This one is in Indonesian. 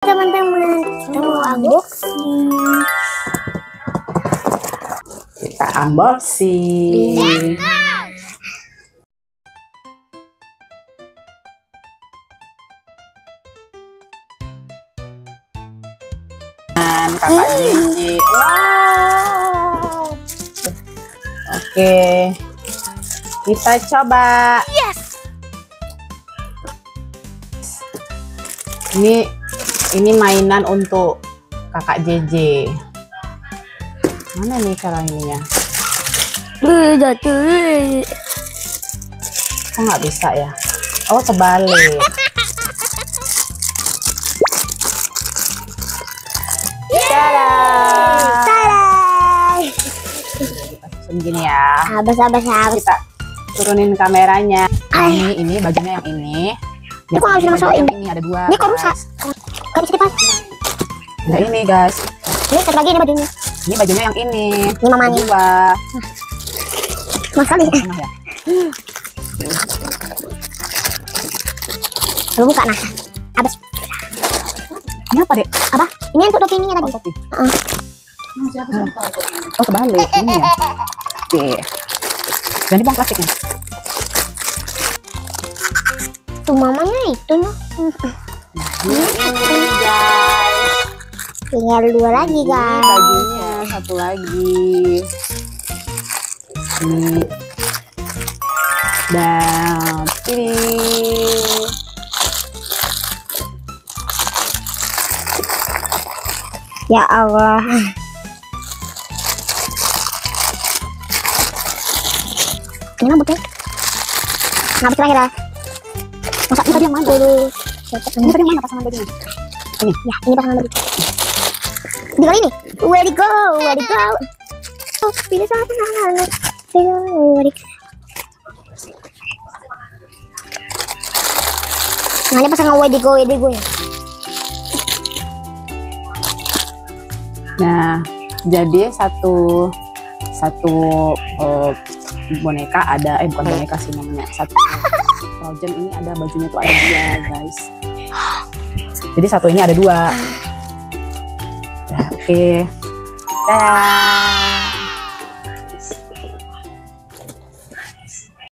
Teman-teman, kita mau unboxing. Kita unboxing. Dan kakak Gigi. Wow. Oke. Kita coba. Yes. Ini mainan untuk kakak JJ. Mana nih cara ininya? Kok nggak bisa ya? Oh, kebalik. Tada! Begini ya. Sabar. Kita turunin kameranya. Ini bajunya yang ini. Ini kok nggak bisa masukin? Ini ada dua. Ini kok rusak? Gak bisa dipas. Nah ini guys. Ini satu lagi ini bajunya. Ini bajunya yang ini. Ini mamanya. Dua. Mas kali. Sama ya. Lu buka nah. Abis. Ini apa dek? Apa? Ini untuk topi ininya tadi. Topi. Oh kebalik ini ya. Oke. Jangan dibuang plastiknya. Tuh mamanya itu loh. Ini guys. Tinggal dua lagi Ini guys. bajunya satu lagi. Ini. Dan ini. Ya Allah. Ini rambutnya. Rambut terakhir lah. Masa ini tadi yang mana dulu? Ini tadi yang mana pasangan bajunya? Ini. Ya, ini pasangan baju. Di kali ini. Where it go? Oh, pilih satu sana. Where it go? Nah, ini pasangan where it go ya. Nah, jadi satu boneka ada, bukan boneka sih namanya, satu Frozen ini ada bajunya tuh ada dua guys. Jadi satu ini ada dua. Nah, oke. Dadah.